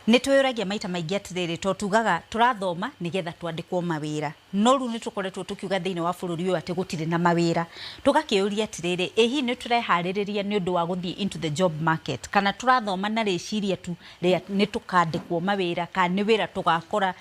Nitwiragia maita maingi atiriri to tugaga turathoma nigetha twandikwo mawira no ru nitukoretwo tukiuga thiini wa bururi uyu ati gutire na mawira tugakiuria atiriri ehi ni turehaririria ni undu wa guthie into the job market kana turathoma na riciria tu ni tukandikwo mawira kana ni wira tugakora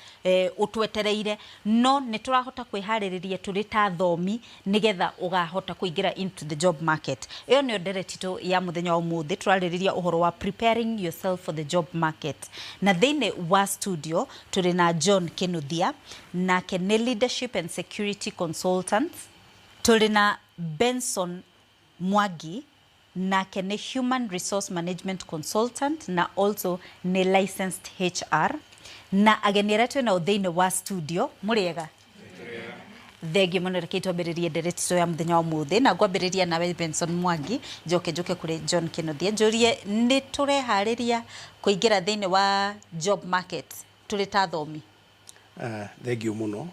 utwetereire no ni turahota kwihaririria turi ta thomi nigetha ugahota kuingira into the job market. Iyo ni nderetito ya muthenya wa umuthi turaririria uhoro wa preparing yourself for the job market. Na thiini wa studio turi na John Kinuthia na Kene leadership and security consultants, turi na Benson Mwangi na Kene human resource management consultant na also ne licensed HR na ageni retu na thiini wa studio muriega thegi muno rekitwo mbiririe nderetito ya muthenya wa umuthi na ngwambiriria nawe Benson Mwangi njoke kuri John Kinuthia njurie ni turehariria kuingira thiini wa job market turi ta thomi. Thegi muno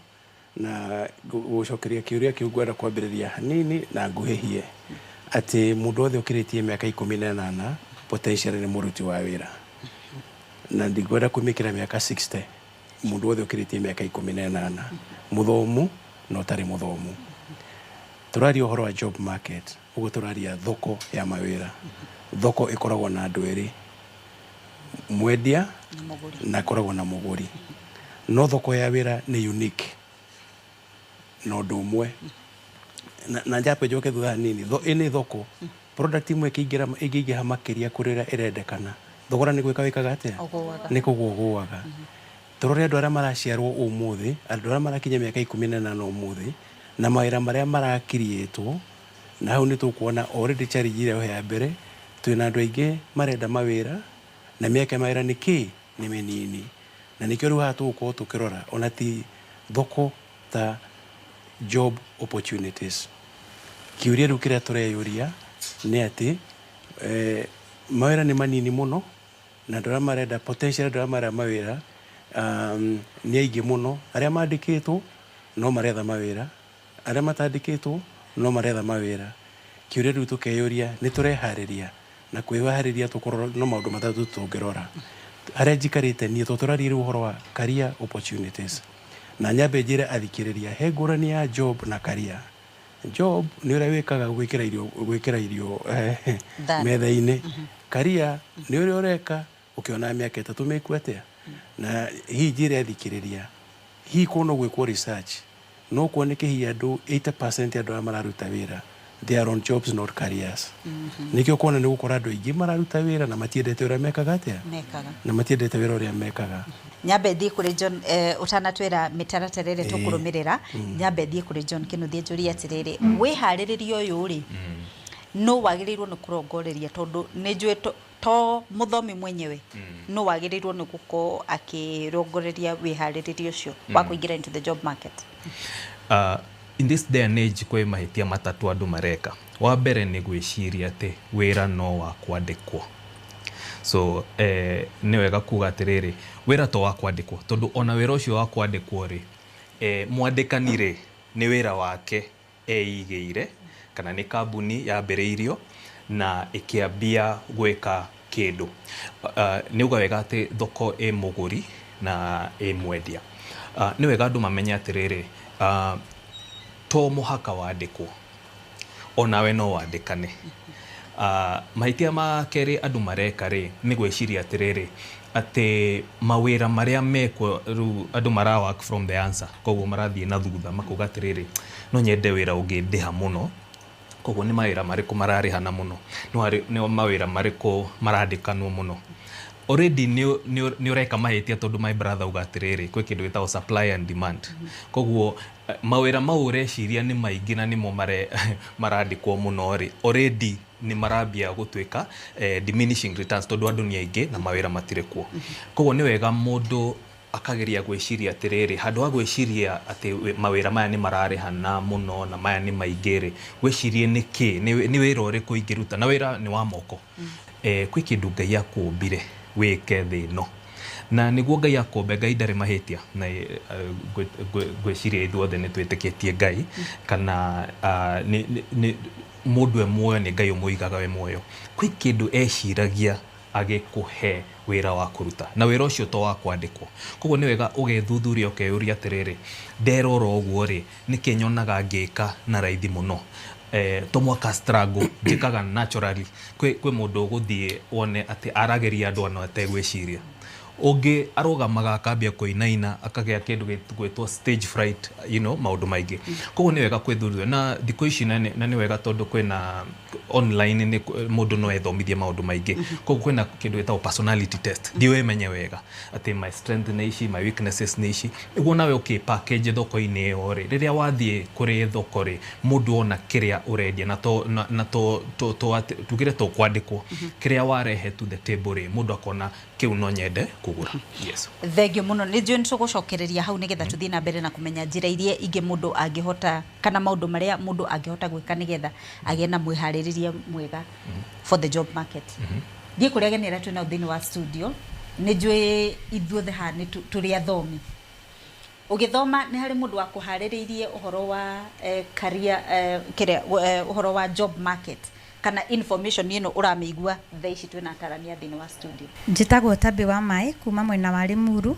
na gucokeria kiuria kiu gwenda kwambiriria hanini na nguhehie ati mundu othe ukiritie miaka 18 potential ni muruti wa wira na ndigwenda kumikira miaka 60 mundu othe ukiritie miaka 18 muthomu no tari muthomu turari uhoro wa job market ugo turaria thoko ya mawira thoko ikoragwo na andu eri mwendia na koragwo na muguri no thoko ya wira ni unique no ndumwe na njape joke thutha nini ini thoko product imwe ikiingira makiria kurira irendekana thogora ni gwika wikaga atia ni kuguguaga turore andu aria maraciarwo umuthi andu aria marakinya miaka 18 umuthi na mawira maria marakirietwo na hau ni tukuona already challenge ile ya mbere twina andu aingi marenda mawira na miaka mawira niki ni menini na nikio riu hatuko tukirora ona ti thoko ta job opportunities kiuria riu kiria tureyuria ni ati mawira ni manini muno na ndora marenda potential ndora mara mawira ni aingi muno aria mandikitwo no maretha mawira aria matandikitwo no maretha mawira kiuria riu tukeyuria ni turehariria na kwihariria tukorora no maundu matatu tungirora aria jikarite ni tuturari uhoro wa career opportunities na nyambe njire athikiriria he ngurani ya job na career. Job ni uria wikaga gwikira irio metha-ini career ni uria ureka ukiona miaka 3 meku atia na hi njire athikiriria hi kuno gwikwo research no kuoneke hi andu 80% andu mararuta wira they are on jobs not careers. Nikio kuona ni gukora andu aingi mararuta wira na matiendete uria mekaga atia na matiendete wira uria mekaga. Nyambe thie kuri John utanatwira mitaraterere tukurumirira nyambe thie kuri John Kinuthia njuri atiriri wihariririo uyu ri no wagirirwo ni kurongoreria tondu ni njue to muthomi mwenyewe no wagirirwo ni guko akirongoreria wihariririo ucio wa kuingira into the job market. In this day and age kwe mahitia matatu andu mareka wa mbere ni gwiciria ati wira no wa kwandikwo so ni wega kuga atiriri wira to wa kwandikwo tondu ona wira ucio wa kwandikwo ri mwandikani ri ni wira wake eigeire kana ni kambuni ya mberiirio na ikiambia gwika kindu ni uga wega ati thoko e muguri na e mwendia ni wega andu mamenya atiriri to muhaka wandikwo onawe no wandikane. Mahitia ma keri andu mareka ri ni gwiciria atiriri ati mawira maria meko ru andu mara work from the answer koguo marathie na thutha makuga atiriri no nyende wira ungindiha muno koguo ni mawira mariku mararihana muno no mawira mariku marandikanwo muno already ni ureka mahitia tondu my brother uga atiriri kwi kindu gitao supply and demand koguo mawira mau ureciria ni maingi na nimo marandikwo muno ri already ni marambia gutwika diminishing returns tondu andu ni aingi na mawira matirikuo koguo ni wega mundu akageria gwiciria atiriri handu wa gwiciria ati mawira maya ni mararihana muno na maya ni maingiri gwicirie niki ni wira uriku ingiruta na wira ni wa moko kwi kindu Ngai akumbire wike thino na niguo Ngai akombe Ngai ndari mahitia na gwiciria ithuothe ni twitikitie Ngai kana ni mundu e muoyo ni Ngai umuigaga we muoyo kwi kindu eciragia agikuhe wira wa kuruta na wira ucio to wa kwandikwo koguo ni wega ugethuthuria ukeyuria atiriri nderora uguo ri niki nyonaga ngika na raithi muno tomwaka struggle njikaga naturally kwe mundu uguthie wone ati arageria andu ano ategwiciria ungi arugamaga akambia kuinaina akagea kindu gwitwo stage fright maundu maingi koguo ni wega kwithurua na thikũ ici na ni wega tondu kwina online ni mundu no ethomithie maundu maingi koguo kwina kindu gitagwo personality test ndiwe menye wega ati my strength ni ici my weaknesses ni ici iguo nawe package thoko-ini iyo ri riria wathie kuri thoko ri mundu ona kiria urendia na tugire to kwandikwo kiria warehe to the table ri mundu akona kiu no nyende kugura. Yes. Thengio muno ni njui nitugucokereria hau nigetha tuthie na mbere na kumenya njira iria ingi mundu angihota kana maundu maria mundu angihota gwika nigetha agie na mwihaririria mwega for the job market. Thie kuria genera twina thini wa studio ni njui ithuothe ha ni turi athomi ugithoma ni hari mundu wa kuhariririe uhoro wa career uhoro wa job market kana information yino uramigua thaici twina tarania thini wa studio. Njitagwo Tabi wa Mai kuma mwena wa Limuru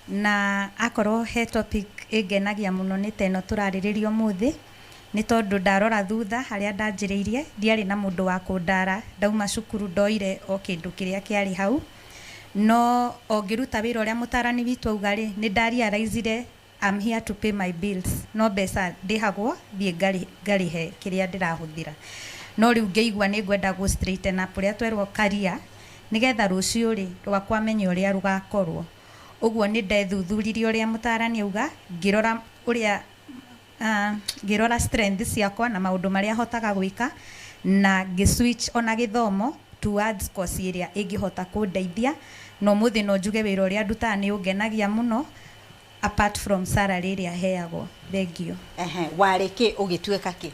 na akorwo he topic ingenagia muno ni teno turariririo muthi ni tondu ndarora thutha haria ndanjiriirie ndiari na mundu wa kundara ndauma cukuru ndoire o kindu kiria kiari hau no ongiruta wira uria mutarani witu augari ni ndariaraizire I'm here to pay my bills no mbeca ndihagwo thie ngarihe kiria ndirahuthira no riu ngeigua ni ngwenda go straighten up uria twerwo career nigetha rucio ri rwakwa menye uria rugakorwo uguo ni ndethuthuririe uria mutarani auga ngirora uria ngirora strengths ciakwa na maundu maria hotaga gwika na switch ona githomo towards course iria ingihota kundeithia no muthi no njuge wira uria nduta ni ungenagia muno apart from salary iria heagwo. Thengio. Wareke ugitueka ki?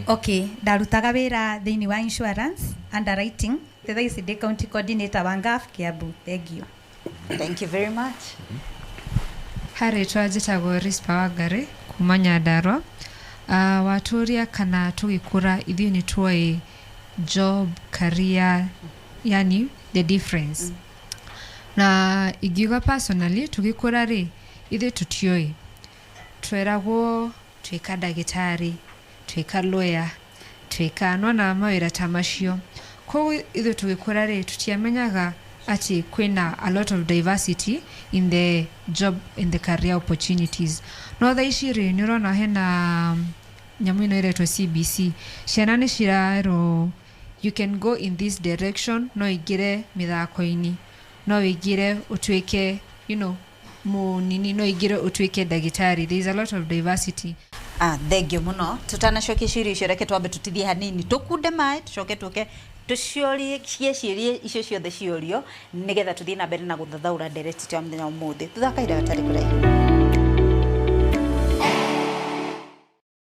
Okay, ndarutaga wira thiini wa insurance underwriting tetha ici ndi county coordinator wa Ngaf Kiambu. Thengio. Thank you very much. Hari twajitagwo Rispa Wangari kuma Nyandarua. Waturia kana tugikura ithuĩ ni tuoi job career yani the difference. Na igiuga personally tugikura ri ithuĩ tutioi tweragwo twika ndagitari twika lawyer twika nona mawira ta macio koguo ithuĩ tugikura ri tutiamenyaga ati kwina a lot of diversity in the job in the career opportunities no thaici ri ni urona hena nyamu ino iretwo CBC ciana ni ciraro you can go in this direction no igire mithako-ini no igire utwike munini no igire utwike ndagitari. There is a lot of diversity. Thengio muno tutanacokia ciuria icio reke twambe tutithie hanini tukunde mai tucoke tuke tuciorie ciecirie icio ciothe ciorio nigetha tuthie na mbere na guthathaura ndereti twa muthenya umuthi tuthakaire gatari kuraihu.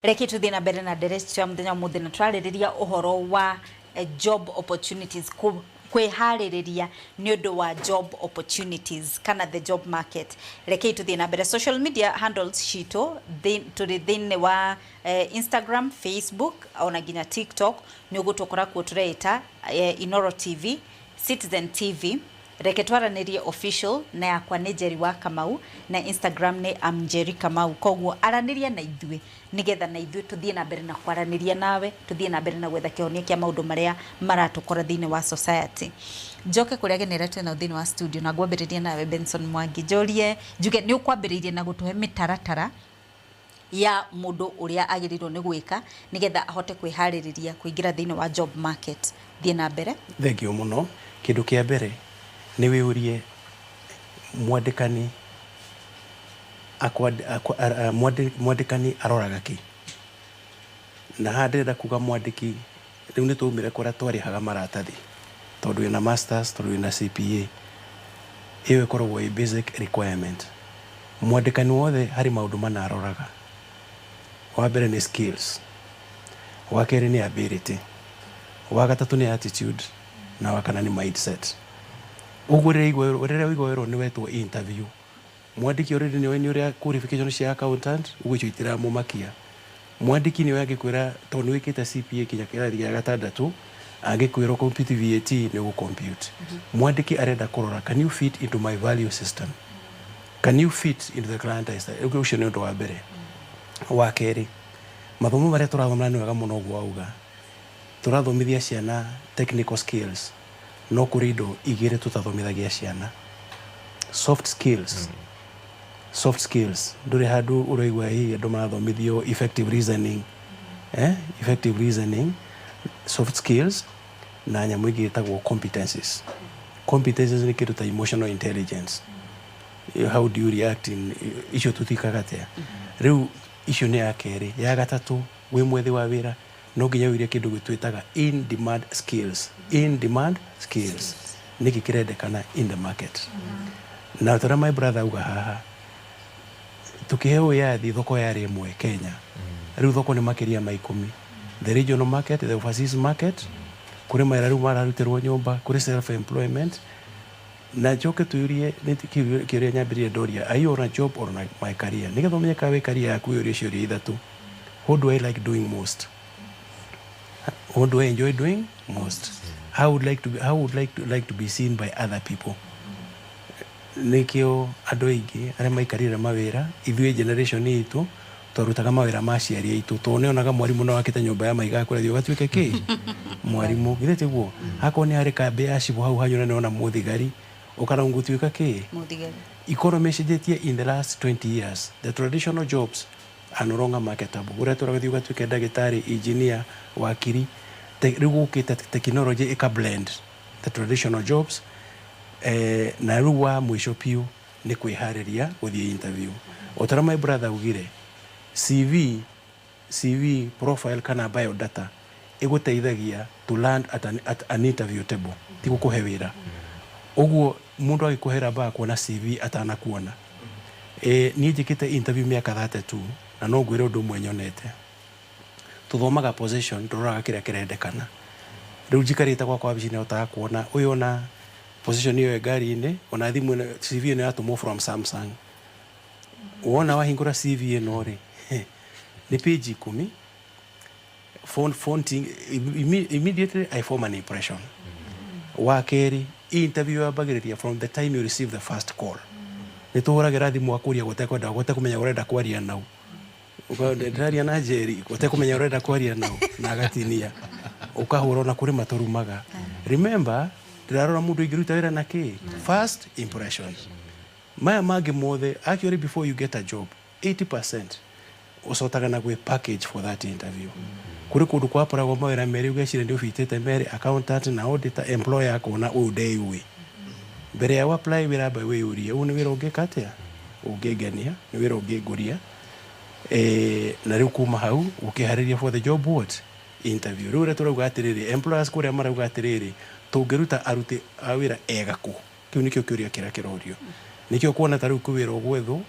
Reke tuthie na mbere na ndereti twa muthenya umuthi na twaririria uhoro wa job opportunities kwihaririria ni undu wa job opportunities kana the job market. Reke tuthie na mbere social media handles cito turi thini wa Instagram, Facebook ona nginya TikTok ni ugutukora ku tureita Inoro TV, Citizen TV, reke twaranirie official na yakwa ni Njeri wa Kamau na Instagram ni Njeri Kamau. Koguo araniria na ithuĩ nigetha na ithuĩ tuthie na mbere na kwaraniria nawe tuthie na mbere na gwetha kihonia kia maundu maria maratukora thini wa society. Njoke kuria genera twena thini wa studio na gwambiriria nawe Benson Mwangi njorie njuge ni ukwambiriria na gutuhe mitaratara ya mundu uria agirirwo ni gwika nigetha ahote kwihaririria kuingira thini wa job market. Thie na mbere. Thengio muno. Kindu kia mbere ni wiurie mwandikani mwandikani aroraga ki na handenda kuga mwandiki riu ni tumire kuria twarihaga maratathi tondu ina masters tondu ina CPA iyo ikoragwo i basic requirement. Mwandikani wothe hari maundu mana aroraga. Wa mbere ni skills, wa keri ni ability, wa gatatu ni attitude na wa kana ni mindset. Ugure igwero ni wetwo interview mwandiki already ni weni uria qualification cia accountant uguchitira mumakia mwandiki ni wage kwira tondu wikite CPA kinya kirathi gia gatandatu Angikwira compute VAT ni go compute. Mwandiki arenda kurora, can you fit into my value system? Can you fit into the client list? Ucio ni undu wa mbere. Wa keri, mathomo maria turathoma ni wega muno gwa uga. Turathomithia ciana technical skills. No kurido igire tutathomithagia ciana. Soft skills. Soft skills. Ndure handu uroigwa hii andu marathomithio effective reasoning. Effective reasoning, soft skills, na nyamu ingi itagwo competencies. Competencies ni kindu ta emotional intelligence. How do you react in icio tutikaga atia? Riu icio ni ya keri. Ya gatatu, wi mwethi wa wira no nginya wirie kindu gwitwitaga in demand skills. In demand skills niki kirendekana in the market. Na tora my brother uga haha tukiheo yathi thoko yari imwe Kenya. Riu thoko ni makiria ma 10. The regional market, the overseas market, kuri mairaru mararutirwo nyumba, kuri self employment. Na joke tuurie ni kiuria nyambirie ndoria, are you on a job or on my career? Nigetha umenye ka we career yaku uria ciuria ithatu. What do I like doing most? What do I enjoy doing most? How would like to be seen by other people? Nikio andu aingi aria maikarire mawira ithuĩ generation itu twarutaga mawira ma ciari itu tuoneonaga mwarimu no akite nyumba ya maiga kũrethio gatuĩke ki mwarimu githĩ tiguo akoni ari kambe ya cibo hau hanyona neona muthigari ukarungu tuĩka ki muthigari. Economy cenjetie in the last 20 years. The traditional jobs are no longer marketable. Uria tũragathiĩ gatuĩke ndagĩtarĩ, engineer, wakiri, rĩu gũkĩte technology ika blend the traditional jobs na riu wa mwisho piu ni kwihariria guthie interview. Otara my brother ugire CV profile kana biodata iguteithagia to land at an interview table ti gukuhe wira. Uguo mundu agikuhera ba kuona CV atana kuona ni njikite interview miaka 32 na no ngwire undu mwenyonete tuthomaga position turoraga kiria kirendekana. Riu njikarite kwa wabici-ini utaga kuona uyu ona position hiyo gari-ini ona thimu CV ino yatumwo from Samsung. Wona wahingura CV ino ri ni page 10 fonting immediately I form an impression. Wa keri interview abagiriria from the time you receive the first call. Ni tuhuragira thimu akuria gote kumenya urenda kwaria nau. Ukaendaria na Jerry gote kumenya urenda kwaria nau na gatinia ukahura na kuri matorumaga. Remember ndirarora mundu ingiruta wira na ki first impression. Maya magi mothe actually before you get a job 80% usotaga na gwe package for that interview. Kuri kundu kwa paragwa mawira meri ugecire ndio fitete meri accountant na auditor employer akona ude iwe mbere ya apply wira by we uria une wira ungekatia ungegania ni wira ungeguria na riu kuma hau ukihariria for the job what interview. Riu turauga atiriri employers kuria marauga atiriri tungiruta aruti awira egaku kiu nikio kiuria kira kirorio nikio kuona taru kuwira ogwetho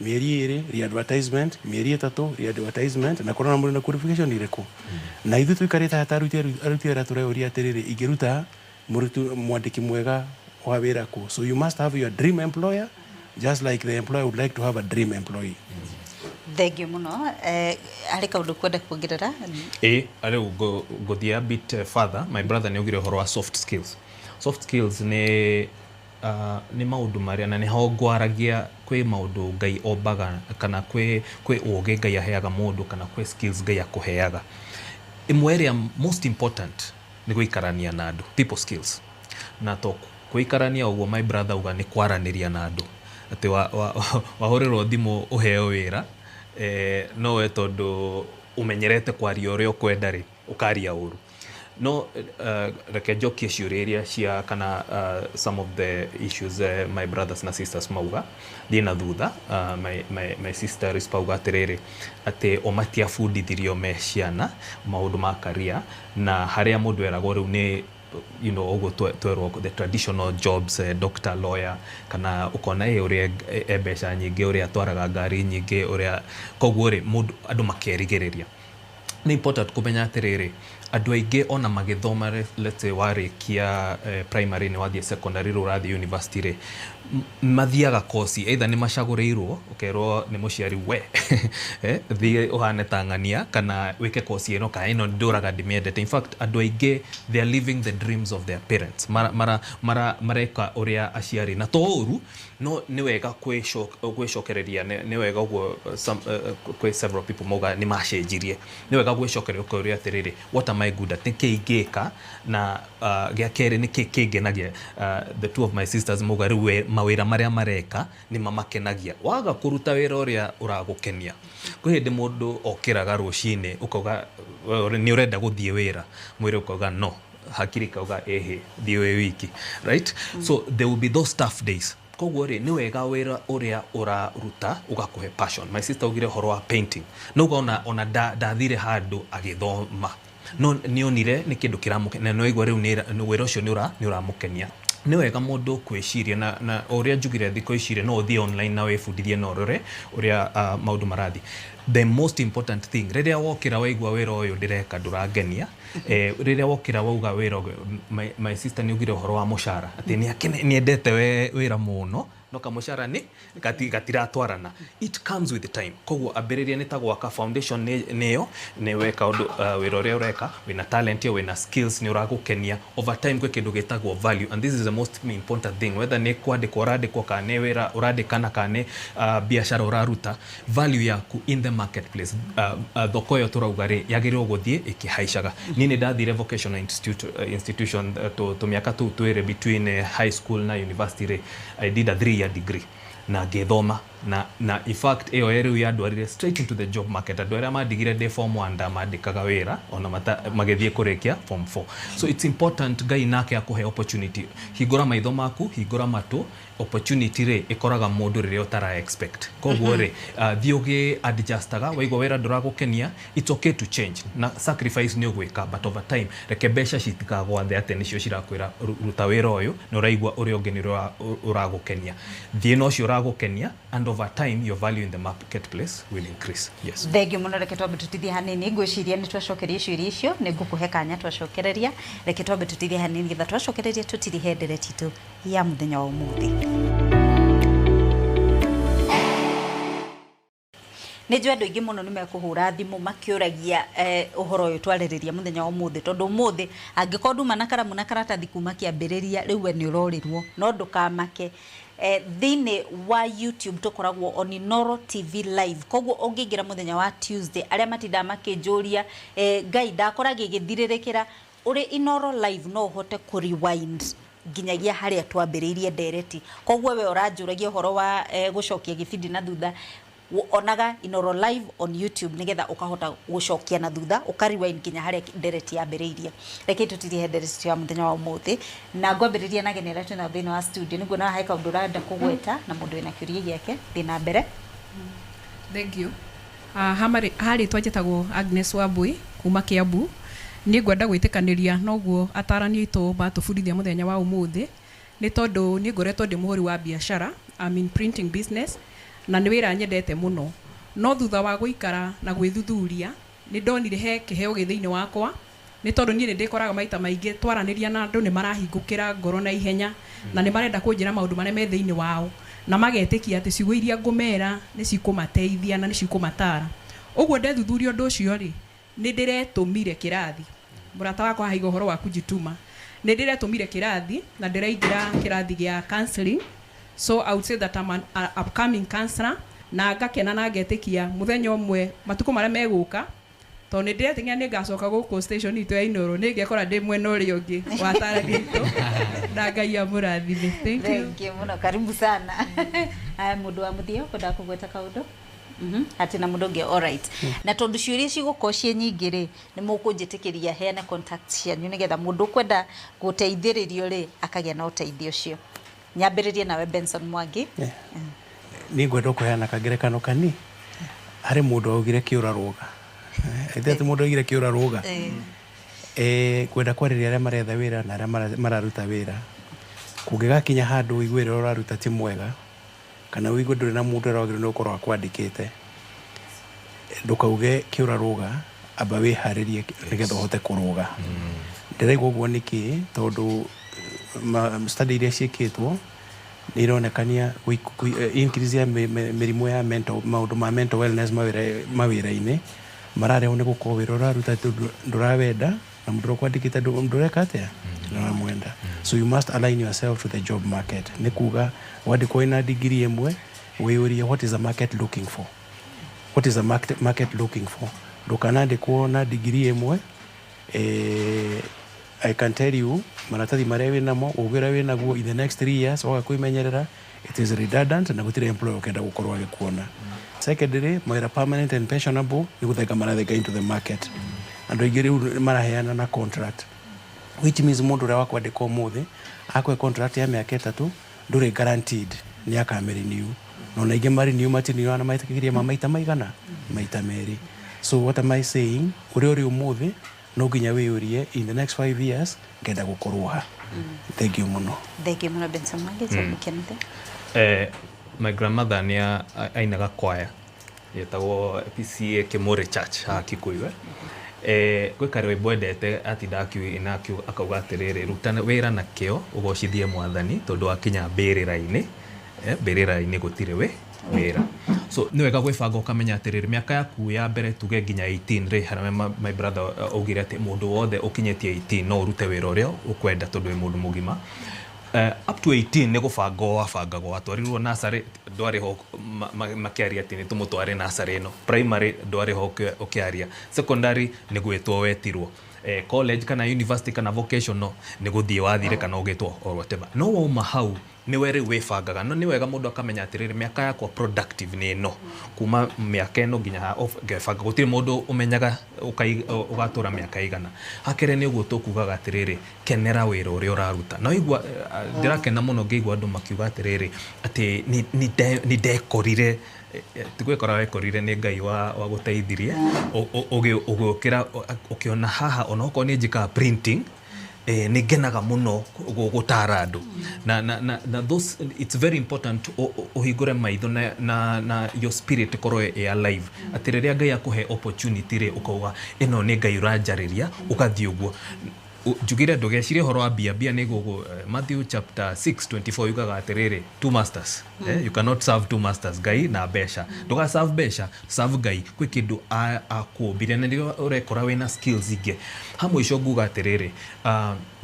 mieri 2 re-advertisement, mieri 3 re-advertisement na korona muri na qualification ireko. Na ithu tuikarita hataruti ara turauria atiriri igiruta murutu mwandiki mwega wa wira ku. So you must have your dream employer just like the employer would like to have a dream employee. Thank you muno. Ari kaundu kwenda kuongerera? Ari go a bit further. My brother ni ugire horo wa soft skills. Soft skills ni maundu maria na ni ho gwaragia kwi maundu Ngai ombaga kana kwi uge Ngai aheaga mundu kana kwi skills Ngai akuheaga. Imwe area most important ni guikarania na andu, people skills. Na to guikarania uguo my brother uga ni kwaraniria na andu. Ati wahorerwo thimu uheo wira no we tondu umenyerete kwaria uria ukwenda ri ukaria uru. No reke jokie ciuria cia kana some of the issues my brothers na sisters mauga thina thutha. My sister Rispauga atiriri ati omatia fundithirio me ciana maundu ma career na haria mundu eragwo riu ni ogo twerwo the traditional jobs, doctor, lawyer kana ukona uria ebesha nyingi uria twaraga ngari nyingi uria koguo ri mundu andu makerigiriria. Ni important kumenya atiriri andũ aingĩ ona magĩthoma let's say warĩkia primary nĩ wathiĩ secondary rũrathiĩ university rĩ mathiaga kosi either nĩ macagũrĩirwo ũkerwo nĩ mũciari we thiĩ ũhane tang'ania kana wĩke kosi ĩno kana ĩno ndũraga ndĩmĩendete. In fact andũ aingĩ they are living the dreams of their parents mareka ũrĩa aciari na to ũru no nĩ wega gwĩcokereria nĩ wega ũguo kwĩ several people moga nĩ macenjirie nĩ wega gwĩcokereria ũrĩa atĩrĩrĩ what am I good at nĩkĩ ingĩka na gĩa kerĩ nĩkĩ kĩngenagia. The two of my sisters moga rĩu mawĩra marĩa mareka nĩ mamakenagia waga kũruta wĩra ũrĩa ũragũkenia. Kwĩ hĩndĩ mũndũ okĩraga rũcinĩ ũkauga nĩ ũrenda gũthiĩ wĩra mwĩrĩ ũkauga no hakiri kauga thiĩ wĩ wiki right. So there will be those tough days. Koguo rĩ nĩ wega wĩra ũrĩa ũraruta ũgakũhe passion. My sister ugire horo wa painting no ona ndathire handũ agĩthoma no nĩonire nĩ kĩndũ kĩramũkenia no igua rĩu nĩ wĩra ũcio nĩ ũramũkenia. Nĩ wega mũndũ kwĩciria na ũrĩa njugire thikũ ici no ũthiĩ online na wĩbundithie na ũrore ũrĩa maũndũ marathiĩ. The most important thing rĩrĩa wokĩra waigua wĩra ũyũ ndĩreka ndũrangenia rĩrĩa wokĩra wauga wĩra my sister nĩ ugire ũhoro wa mũcara atĩ nĩendete wĩra mũno no kamushara ni gatiratwarana. It comes with time. Koguo ambĩrĩria nĩ ta gwaka foundation nĩyo nĩ weka wĩra ũrĩa ũreka wĩna talent yo wĩna skills nĩ ũragũkenia over time kwĩ kĩndũ gĩtagwo value and this is the most important thing whether nĩ kwandĩkwo ũrandĩkwo kana nĩ wĩra ũrandĩkana kana nĩ biacara ũraruta value yaku in the marketplace thoko ĩyo tũrauga rĩ yagĩrĩirwo gũthiĩ ĩkĩhaicaga. Niĩ nĩ ndathire vocational institution tũmĩaka tũu twĩrĩ between high school na university rĩ I did a 3-year degree na ngĩthoma na in fact ĩyo rĩu yandwarire straight into the job market. Andũ arĩa mandigire ndĩ form 1 ndamandĩkaga wĩra ona magĩthiĩ kũrĩkia form 4. So it's important Ngai nake akũhe opportunity. Hingũra maitho maku hingũra matũ opportunity rĩ ĩkoraga mũndũ rĩrĩa ũtara expect. Koguo rĩ thiĩ ũgĩ adjustaga waigua wĩra ndũragũkenia it's okay to change na sacrifice nĩ ũgwĩka but over time reke mbeca citikagwathe atĩ nĩcio cirakwĩra ruta wĩra ũyũ na ũraigua ũrĩa ũngĩ nĩ ũragũkenia. Thiĩ na ũcio ũragũkenia and over time your value in the marketplace will increase. Yes. Thengio mũno reke twambe tũtithie hanini ngwĩciria nĩ twacokeria ciũria icio nĩ ngũkũhe kanya twacokereria reke twambe tũtithie hanini getha twacokereria tũtirihe ndereti tu ya mũthenya wa ũmũthĩ. Nĩ njũ andũ aingĩ mũno nĩ mekũhũra thimũ makĩũragia ũhoro ũyũ twarĩrĩria mũthenya wa ũmũthĩ tondũ ũmũthĩ angĩkorwo nduma na karamu na karatathi kuma kĩambĩrĩria rĩu we nĩ ũrorirwo no ndũkamake. Thĩinĩ wa YouTube tũkoragwo on Inooro TV live koguo ũngĩingĩra mũthenya wa Tuesday arĩa matinda makĩnjũria Ngai ndakora gĩgĩthirĩrĩkĩra ũrĩ Inooro live no ũhote ku rewind nginyagia harĩa twambĩrĩirie ndereti. Koguo we ũranjũragia ũhoro wa gũcokia gĩbindi na thutha onaga Inooro live on YouTube nigetha ukahota gucokia na thutha ukariwind nginya harĩa ndereti yambĩrĩirie. Reke tũtirihe ndereti ya mũthenya wa ũmũthĩ na ngwambĩrĩria na genera twina thĩinĩ wa studio nĩguo na haika ũndũ ũrenda kũgweta na mũndũ wĩna kĩũria gĩake thĩna mbere. Thank you. Harĩ twanjĩtagwo Agnes Wambui kuma Kiambu nĩ ngwenda gwĩtĩkanĩria noguo atarani aitũ matũbundithia mũthenya wa ũmũthĩ nĩ tondũ nĩ ngoretwo ndĩ mũhũri wa biacara I'm in printing business na nĩ wĩra nyendete mũno no thutha wa gũikara na gwĩthuthuria nĩ ndonire he kĩheo gĩthĩinĩ wakwa nĩ tondũ niĩ nĩ ndĩkoraga maita maingĩ twaranĩria na andũ nĩ marahingũkĩra ngoro na ihenya na nĩ marenda kũnjĩra maũndũ marĩa me thĩinĩ wao na magetĩkia atĩ ciugo iria ngũmera nĩ cikũmateithia na nĩ cikũmatara. Ũguo ndethuthuria ũndũ ũcio rĩ nĩ ndĩretũmire kĩrathi mũrata wakwa haiga ũhoro wa kujituma nĩ ndĩretũmire kĩrathi na ndĩraingĩra kĩrathi gĩa counseling. So I would say that I'm an upcoming counselor na ngakena na ngetĩkia mũthenya ũmwe matukũ marĩa megũka tondũ nĩ ndĩretĩkia nĩ ngacoka gũkũ station itũ ya Inooro nĩ ngekora ndĩ mwena ũrĩa ũngĩ wa tarani itũ na Ngai amũrathime. Thank you mũno karibu sana. Mũndũ wa mũthia ũkwenda kũgweta kaũndũ ati na mũndũ ũngĩ alright. Na tondũ ciũria cigũkorwo ciĩ nyingĩ rĩ nĩ mũkũnjĩtĩkĩria heane contact cianyu nĩgetha mũndũ kwenda gũteithĩrĩrio rĩ akagĩa na ũteithio ũcio. Nyambĩrĩrie nawe Benson Mwangi. Nĩ ngwenda kũheana kangerekano kani harĩ mũndũ augire kĩũra rũga. Ĩthĩ mũndũ augire kĩũra rũga. Kwenda kwarĩria arĩa maretha wĩra na arĩa mararuta wĩra. Kũngĩgakinya handũ ũigwe wĩra ũraruta ti mwega kana ũigwe ndũrĩ na mũndũ ũragĩrĩirwo nĩ gũkorwo akwandĩkĩte ndũkauge kĩũra rũga aba wiharirie nigetha uhote kuruga ndiraigua guo niki tondu study iria ciikitwo ni ironekania increase ya mirimu ya mental maundu ma mental wellness mawira-ini marareho ni gukorwo wira uraruta ndurawenda na mundu ukwandikite ndureka atia na mwenda. So you must align yourself to the job market. Ni kuga wandikwo ina degree imwe wiurie what is the market looking for, what is the market looking for. Ndukanandikwo na degree imwe I can tell you maratathi maria winamo ugira winaguo in the next 3 years wagakwimenyerera it is redundant na gutire employer ukenda gukorwo agikuona. Secondly, mawira permanent and pensionable ni guthenga marathenga into the market. Andu aingĩ rĩu maraheana na contract, which means mundu ũrĩa wakwandĩka ũmũthĩ akwe contract ya mĩaka 3 ndũrĩ guaranteed ni akamerenew, no na ingĩ marenew matiniwa na maitĩkĩria maita maigana maita merĩ. So what am I saying, ũrĩa ũrĩ ũmũthĩ no nginya wĩyũrie in the next 5 years ngenda gũkorwo ha. Thank you muno. Thank you muno Benson Mwangi. My grandmother ni ainaga kwaya yetagwo PCA Kimure Church ha Kikuyu. Gwĩ kare wendete atinda akiu akauga atiriri rutana wĩra na kĩo ũgocithie Mwathani tondu akinya mbĩrĩra-inĩ mbĩrĩra-inĩ gũtirĩ wĩra. So ni wega gwĩbanga ũkamenya atiriri mĩaka yaku ya mbere tuge nginya 18 rĩ harĩa my brother augire atĩ mũndũ wothe ũkinyĩtie 18 no ũrute wĩra ũrĩa ũkwenda tondu wĩ mũndũ mũgima. Up to 18 ni gubangwo wabangagwo watwarirwo nursery ndwari ho makiaria ati ni tumutware nursery ino, primary ndwari ho ukiaria, secondary ni gwetwo wetirwo, college kana university kana vocational ni guthie wathire kana ugitwo or whatever. No wauma hau ni were webangaga no ni wega mundu akamenya atiriri miaka yakwa productive ni no kuma miaka ino nginya gebanga gutire mundu umenyaga ugatura miaka igana hakere ni uguo tukugaga atiriri kenera wira uria uraruta na igwa ndirakena muno ngeigwa andu makiuga atiriri ati ni dekorire tigwekora wekorire ni Ngai wa guteithirie ugukira ukiona haha onoko ni njika printing ni genaga muno gutara andu na those it's very important uhingure maitho na your spirit korwo alive ati riria Ngai akuhe opportunity ri ukauga ino ni Ngai uranjariria ugathie uguo jugire ndugecire horo wa bia ni gugu Matthew chapter 6:24 yugaga atiriri two masters you cannot serve two masters Ngai na besha nduga serve besha serve Ngai kwi kindu akumbire na ndio urekora wena skills inge hamwe icio nguga atiriri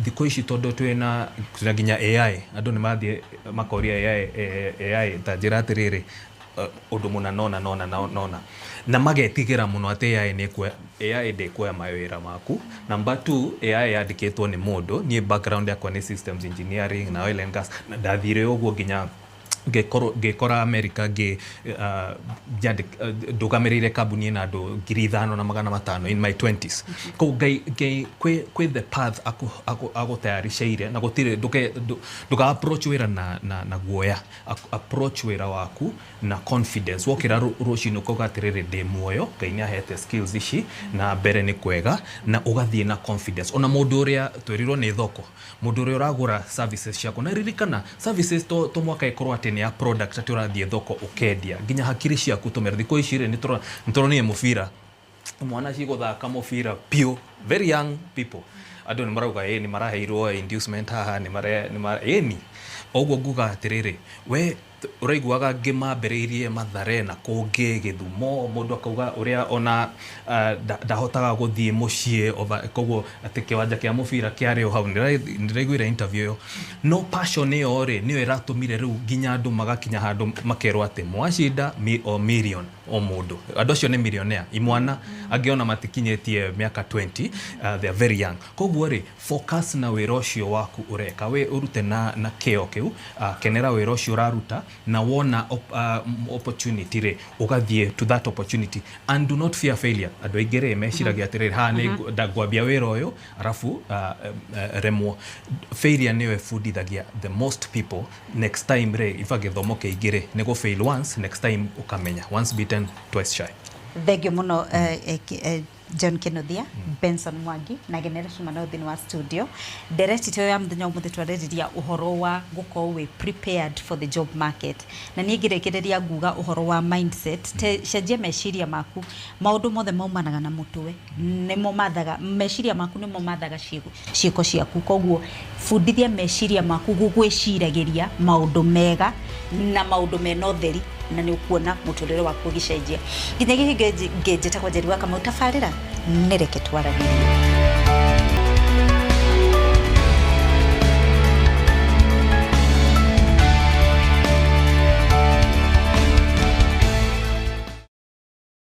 thiko ici tondu twina nginya AI andu ni mathie makoria AI tajira atiriri undu muna nona na magetigira muno ati AI ndekuoya mawira maku. Number 2, AI yandikitwo ni mundu ni background yakwa ni systems engineering na oil and gas na ndathire uguo nginya ngekora America ndugamirire kambuni na andu 5,500 in my 20s. Ko Ngai kwi the path agutayarishaire na gutire nduga approach wira na guoya, approach wira waku na confidence wokira rucino kogatirire ndi muoyo Ngai ni ahete skills ici na mbere ni kwega na ugathie na confidence. Ona mundu uria twirirwo ni thoko mundu uria uragura services ciako na ririkana services to mwaka ikorwo ati ni ya product ati urathie thoko ukendia nginya hakiri ciaku tumere thiko icire ni turonie mufira mwana ci guthaka mufira pio very young people andu ni marauga ni maraheirwo inducement haha ni ni oguo nguga atiriri we uraiguaga ngimambiriirie Mathare na kungi Githumo mundu akauga uria ona ndahotaga guthie mucie koguo ati kiwanja kia mufira kiari hau ndiraiguira interview yo no passion yo ri niyo iratumire riu nginya andu magakinya handu makerwo ati mwashinda million o mundu andu acio ni millionaire imwana angiona matikinyetie miaka 20 they are very young koguo ri focus na wira ucio waku ureka we urute na kio kiu kenera wira ucio uraruta na wona opportunity re ugathie to that opportunity and do not fear failure andu aingire meciragia atiriri ha ni ndagwambia wira uyu arafu remwo failure niwe fundithagia the most people next time re ifa githomo keigire ni go fail once next time ukamenya once beaten twice shy. Thank you muno John Kenothia, Benson Mwangi na Genera Shumano thini wa studio. Direct ito ya mthenya umuthi twaririria uhoro wa gukorwo we prepared for the job market. Na ni ngirekereria nguga uhoro wa mindset. Te cenjia meciria maku. Maundu mothe maumanaga na mutwe. Nimo mathaga meciria maku nimo mathaga ciiko ciaku. Koguo fundithia meciria maku gugwiciragiria maundu mega na maundu mena utheri na ni ukuona muturire waku gicenjia. Nginya gigi ngenjeta kwa Njeri wa Kamau tabarira nereke twaragirie.